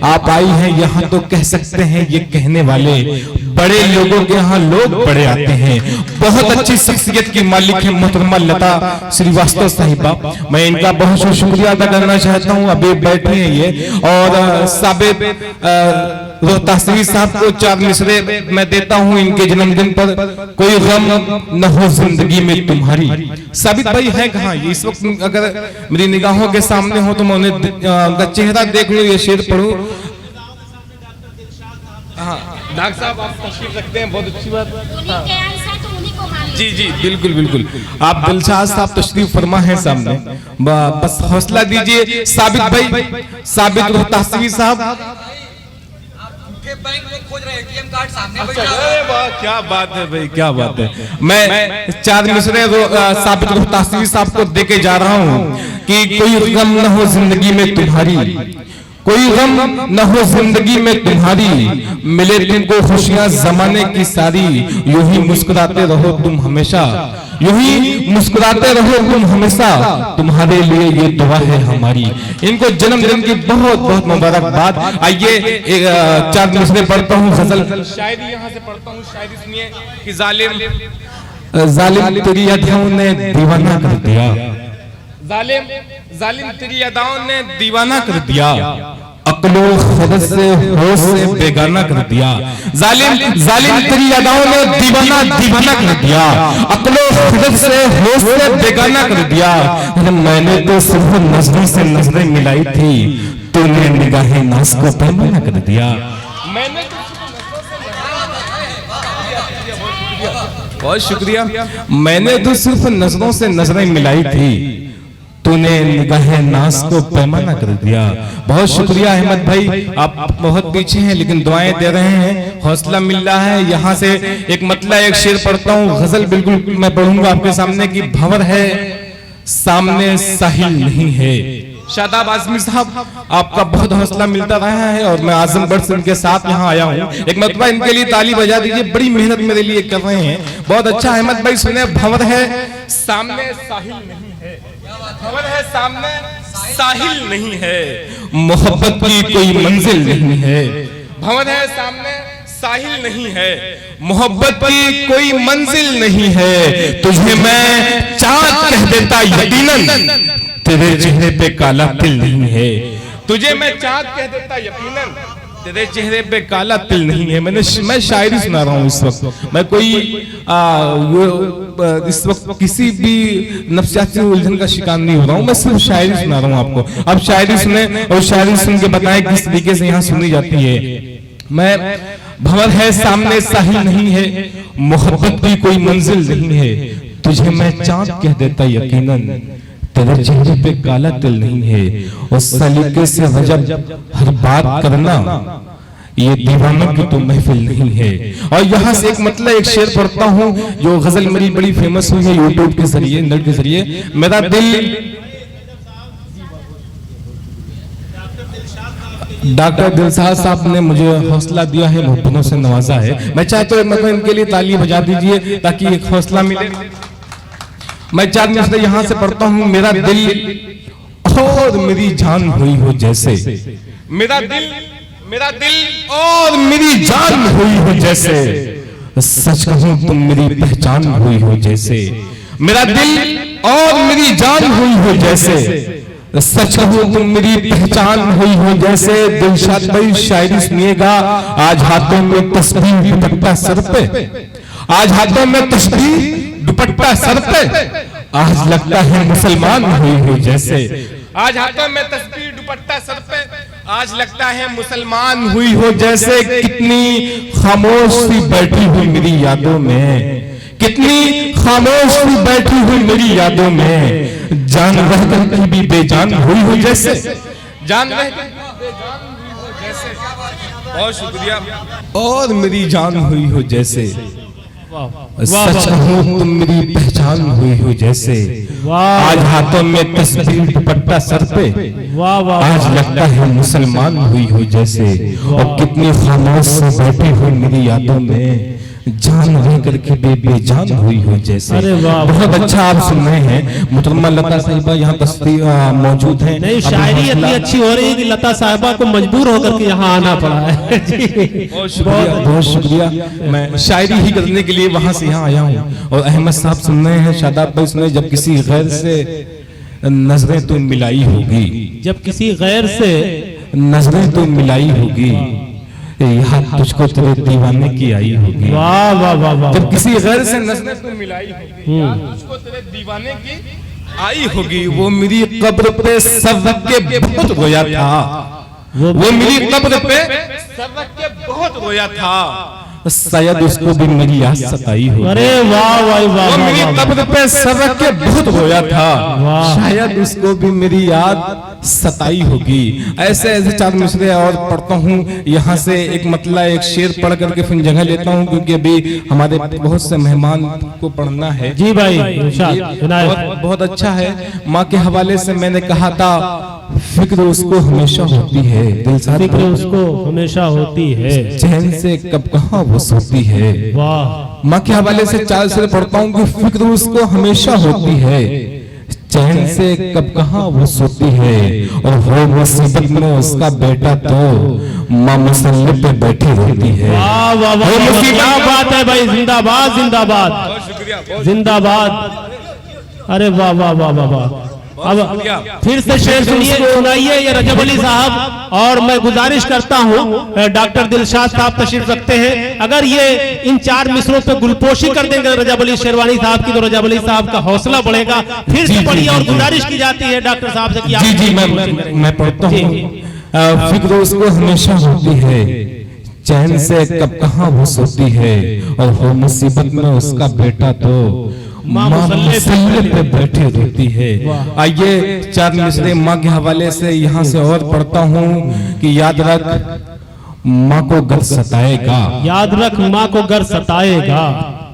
आप आई हैं यहाँ तो कह सकते हैं ये कहने वाले, बड़े लोगों के यहाँ लोग बड़े आते हैं। बहुत अच्छी शख्सियत की मालिक है मोहतरमा लता श्रीवास्तव साहिबा, मैं इनका बहुत बहुत शुक्रिया अदा करना चाहता हूँ। अभी बैठी हैं ये, और साबित रोहतासी साहब को 4 मिसरे मैं देता हूँ इनके जन्मदिन पर। कोई गम न हो जिंदगी में तुम्हारी। साबित भाई है कहाँ ये इस वक्त? अगर मेरी निगाहों के सामने हो तो मैं उन्हें चेहरा देख लूं, ये शेर पढ़ूं। हाँ डॉक्टर साहब आप तशरीफ रखते हैं, बहुत अच्छी बात। जी जी बिल्कुल बिल्कुल, आप दिलशाद साहब तशरीफ फरमा है सामने, बस हौसला दीजिए। साबित भाई, साबित रोहतासी साहब बैंक में खोज रहे एटीएम कार्ड सामने क्या बात है भाई, क्या बात है। मैं 4 मिसरे साबित रोहतासी साहब को देके जा रहा हूँ कि कोई गम न हो जिंदगी में तुम्हारी, कोई गम न हो जिंदगी में तुम्हारी, मिले तुमको खुशियां जमाने की सारी, यूं ही मुस्कुराते रहो तुम हमेशा, यूं ही मुस्कुराते रहो तुम हमेशा, तुम्हारे लिए ये दुआ है हमारी। इनको जन्मदिन की बहुत बहुत मुबारकबाद। आइए 4 मिसरे पढ़ता हूँ गजल, शायरी यहाँ से पढ़ता हूँ। शायरी सुनिए कि जालिम तेरी अदाओं ने दीवाना कर दिया, जालिम तेरी अदाओं ने दीवाना कर दिया, अक्लो खुद से होश से बेगाना कर दिया। जालिम तेरी अदाओं ने दीवाना कर दिया, अक्लो खुद से होश से बेगाना कर दिया। मैंने तो सिर्फ नजरों से नजरें मिलाई थी, तूने निगाहें नाज को पैमाना कर दिया। मैंने बहुत शुक्रिया। मैंने तो सिर्फ नजरों से नजरें मिलाई थी, तूने निगाहे नाज को पैमाना कर दिया। बहुत शुक्रिया अहमद भाई, आप बहुत पीछे हैं लेकिन दुआएं दे रहे हैं, हौसला मिल रहा है। यहाँ से एक मतलब एक शेर पढ़ता हूँ, गजल बिल्कुल मैं पढ़ूंगा आपके सामने की भंवर है सामने साहिल नहीं है। शादाब आजमी साहब आपका बहुत हौसला मिलता रहा है और मैं आजमगढ़ से इनके साथ यहाँ आया हूँ। एक मतलब इनके लिए ताली बजा दीजिए, बड़ी मेहनत मेरे लिए कर रहे हैं, बहुत अच्छा। अहमद भाई सुने, भंवर है सामने साहिल नहीं है, भंवर है सामने साहिल नहीं है, मोहब्बत की कोई मंजिल नहीं है। भंवर है सामने साहिल नहीं है, मोहब्बत की कोई मंजिल नहीं है, तुझे मैं चाँद कह देता यकीनन, तेरे चेहरे पे काला तिल नहीं है। तुझे मैं चाँद कह देता यकीनन, तेरे चेहरे पे काला तिल नहीं है। मैं शायरी सुना रहा हूँ इस वक्त, मैं कोई इस वक्त किसी भी नफ्सियाती उलझन का शिकार नहीं हो रहा हूँ, मैं सिर्फ शायरी सुना रहा हूँ आपको। आप शायरी सुने और शायरी सुन के बताएं किस तरीके से यहाँ सुनी जाती है। मैं भंवर है सामने साहिल नहीं है, मोहब्बत की कोई मंजिल नहीं है, तुझे मैं चाँद कह देता यकीनन, तेरे चेहरे पे काला तिल नहीं है। और सलीके से गजब हर बात करना, ये दीवानों की तो महफिल नहीं है। और यहाँ से एक मतलब एक शेर पढ़ता हूँ जो गजल मेरी बड़ी फेमस हुई है यूट्यूब के जरिए, नेट के जरिए। मेरा दिल डॉक्टर दिलशाद साहब ने मुझे हौसला दिया है, मोहब्बतों से नवाजा है। मैं चाहता हूँ मतलब इनके लिए ताली बजा दीजिए ताकि एक हौसला मिले। मैं 4 मिसरे यहाँ से पढ़ता हूँ। मेरा दिल और मेरी जान हुई हो जैसे, मेरा दिल और मेरी जान हुई हो जैसे, सच कहूँ तुम मेरी पहचान हुई हो जैसे। मेरा दिल और मेरी जान हुई हो जैसे, सच कहूँ तुम मेरी पहचान हुई हो जैसे। दिलशाद भाई शायरी सुनिएगा। आज हाथों में तस्बीह दुपट्टा सर पे, आज हाथों में तस्बीह दुपट्टा सर पे, आज लगता है मुसलमान हुई हो जैसे। आज हाथों में तस्बीह दुपट्टा सर पे, आज लगता है मुसलमान हुई हो जैसे। कितनी खामोश सी बैठी हुई मेरी यादों में, कितनी खामोश सी बैठी हुई मेरी यादों में, जान रह कर की भी बेजान हुई हो जैसे, जान रह कर बेजान हुई हो जैसे। बहुत शुक्रिया। और मेरी जान हुई हो जैसे, सच कहूँ तुम मेरी पहचान हुई हो जैसे। आज हाथों में तस्बीह दुपट्टा सर पे, आज लगता है मुसलमान हुई हो जैसे। और कितनी खामोश से बैठी हुई मेरी यादों में, जान रह करके बेजान हुई हो जैसे। अरे वाह, बहुत अच्छा आप सुन रहे हैं। मोहतरमा लता साहिबा यहाँ मौजूद हैं। नहीं, शायरी इतनी अच्छी हो रही है कि लता साहिबा को मजबूर होकर के यहाँ आना पड़ा है। जी, बहुत शुक्रिया। मैं शायरी ही करने के लिए वहां से यहाँ आया हूँ। और अहमद साहब सुन रहे हैं, शादाब भाई सुन रहे हैं, जब किसी गैर से नजरें तो मिलाई होगी, जब किसी गैर से नजरें तो मिलाई होगी, याद तुझको तेरे दीवाने की आई होगी। वाह वाह वाह वाह, जब किसी गैर से नजरें तो मिलाई होगी, याद तुझको तेरे दीवाने की आई होगी। वो मेरी कब्र पे सबक के बहुत रोया था, वो मेरी कब्र पे सबक के बहुत रोया था, शायद उसको भी मेरी याद सताई होगी। अरे वाह वाह वाह, वो मेरी कब्र पे सबक के बहुत रोया था, वाह। शायद उसको भी मेरी याद सताई होगी। ऐसे ऐसे चार मिसरे और पढ़ता हूँ। यहाँ से एक मतला एक शेर पढ़ करके फिर जगह लेता हूँ, क्योंकि अभी हमारे बहुत से मेहमान को पढ़ना है। जी भाई, इरशाद, इनायत। बहुत अच्छा है। माँ के हवाले से मैंने कहा था, फिक्र उसको हमेशा होती है, दिल साथ फिक्र उसको हमेशा होती है, चैन से कब कहाँ वो सोती है। वाह। माँ के हवाले से चार से पढ़ता हूँ कि फिक्र उसको हमेशा होती है, चैन से कब कहाँ वो सोती है, और हो मुसीबत में उसका बेटा तो माँ मसल्ले पे बैठी रहती है। वाह वाह वाह, क्या बात है भाई, जिंदाबाद जिंदाबाद जिंदाबाद। अरे वाह वाह वाह वाह वाह। अब फिर से शेर सुनाइए ये रजब अली साहब। और मैं गुजारिश करता हूँ डॉक्टर दिलशाद साहब तशरीफ रखते हैं, अगर ये इन चार मिसरों पे गुलपोशी कर देंगे रजब अली शेरवानी साहब की, तो रजब अली साहब का हौसला बढ़ेगा। फिर से पढ़िए और गुजारिश की जाती है डॉक्टर साहब से कि जी मैं पढ़ता हूँ। फिक्र उसको हमेशा होती है, चैन से कब कहाँ वो सोती है, और हो मुसीबत में उसका बेटा तो माँ मसल्ले पे बैठे रहती है। आइए चार मिसरे माँ के हवाले से यहाँ से और पढ़ता हूँ कि याद रख माँ को गर सताएगा, याद रख माँ को गर सताएगा,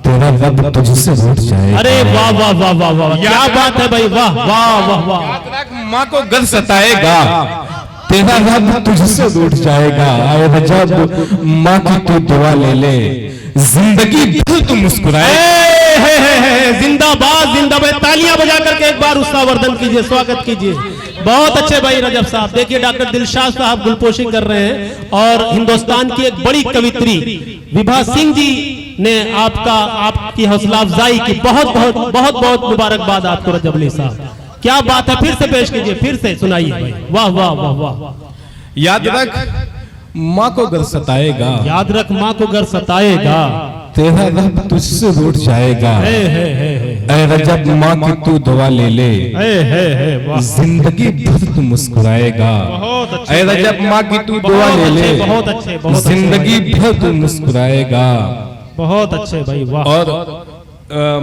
तेरा रब तुझसे रूठ जाएगा। अरे वाह वाह वाह वाह वाह, क्या बात है भाई, वाह वाह वाह वाह। याद रख माँ को गर सताएगा, तेरा रब तुझसे रूठ जाएगा। और जब माँ की तू दुआ ले ले, जिंदगी भर तू मुस्कुराए। जिंदाबाद जिंदाबाद, तालियां बजा करके एक बार उत्साहवर्धन कीजिए, स्वागत कीजिए। बहुत अच्छे भाई रजब साहब। देखिए डॉक्टर दिलशाद साहब गुलपोशी कर रहे हैं, और हिंदुस्तान की एक बड़ी कवित्री विभा सिंह जी ने आपकी हौसला अफजाई की। बहुत बहुत बहुत बहुत मुबारकबाद आपको रजब अली साहब, क्या बात है। फिर से पेश कीजिए, फिर से सुनाइए भाई, वाह वाह वाह वाह। याद रख माँ को गर सताएगा, याद रख माँ को गर सताएगा, तेरा रब तुझसे रूठ जाएगा। ऐ रजब माँ की तू दुआ ले ले, जिंदगी भर तू मुस्कुराएगा। ऐ रजब माँ की तू दुआ ले ले, बहुत अच्छे, जिंदगी भर तू मुस्कुराएगा। बहुत अच्छे भाई, वाह। और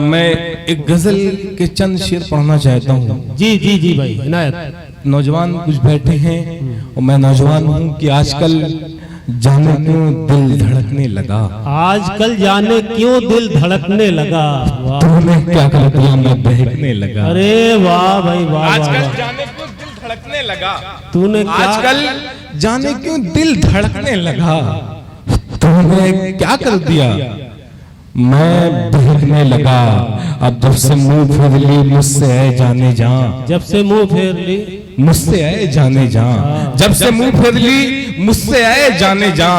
मैं एक गजल के चंद शेर पढ़ना चाहता हूँ। जी जी जी भाई, इनायत। नौजवान कुछ बैठे हैं, और मैं नौजवान हूँ कि आजकल जाने क्यों दिल धड़कने लगा, आजकल जाने क्यों दिल धड़कने लगा, तूने क्या कर दिया मैं बहकने लगा। अरे वाह भाई वाह, आजकल जाने क्यों दिल धड़कने लगा, तूने आजकल जाने क्यों दिल धड़कने लगा, तूने क्या कर दिया मैं बहकने लगा। अब जब से मुंह फेर ली मुझसे आए जाने जा, जब से मुंह फेर ली मुझसे आए जाने जा, जब से मुंह फेर ली मुझसे आए जाने जा,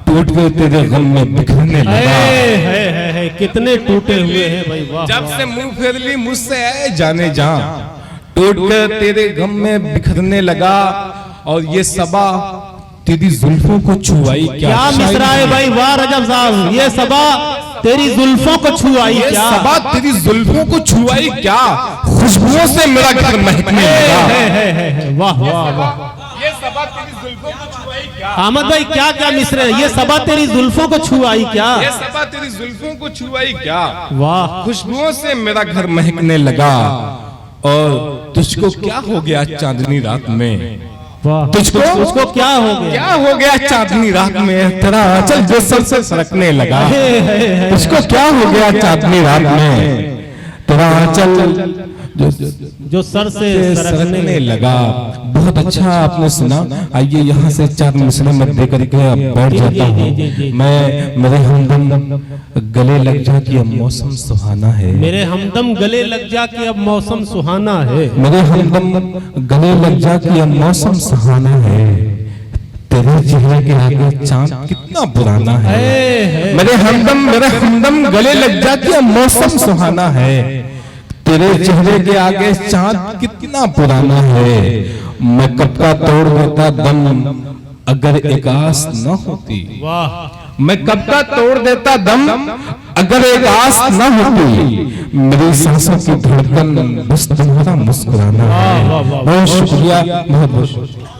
टूट गए तेरे गम में बिखरने लगा। है, कितने टूटे हुए हैं भाई, वाह। जब से मुंह फेर ली मुझसे आए जाने जा, टूट कर तेरे गम में बिखरने लगा। और ये सबा तेरी जुल्फों को छुआई क्या मिसरा है भाई, वाह रजब साहब। ये सबा तेरी जुल्फों को छुआई क्या, सबा तेरी जुल्फों को छुआई क्या, खुशबुओं से मेरा घर महकने लगा। वाह वाह वाह, ये सबा तेरी जुल्फों को छुआई क्या। अहमद भाई क्या क्या मिसरे, ये सबा तेरी जुल्फों को छुआई क्या, ये सबा तेरी जुल्फों को छुआई क्या, वाह। खुशबुओं से मेरा घर महकने लगा। और तुझको क्या हो गया चांदनी रात में, तुझको उसको क्या हो गया, क्या हो गया चांदनी रात में, तेरा आंचल जो सबसे सरकने लगा। तुझको क्या हो गया चांदनी रात में, तेरा आंचल जो सर से सरकने लगा। बहुत अच्छा आपने सुना। आइए यहाँ से 4 मिसरे में दे करके अब बैठ जाता हूँ मैं। मेरे हमदम गले लग जा कि अब मौसम सुहाना है। मेरे हमदम गले लग जा कि अब मौसम सुहाना है। मेरे हमदम गले लग जा कि अब मौसम सुहाना है। तेरे चेहरे के आगे चांद कितना पुराना है। मेरे हमदम गले लग जा कि अब मौसम सुहाना है। तेरे चेहरे के आगे चांद कितना पुराना है। मैं कब का तोड़ देता दम अगर एक आस न होती। वाह। मैं कब का तोड़ देता दम अगर एक आस न होती। मेरी सांसों की धड़कन बस तुम्हारा मुस्कुराना है। बहुत शुक्रिया, बहुत बहुत शुक्रिया।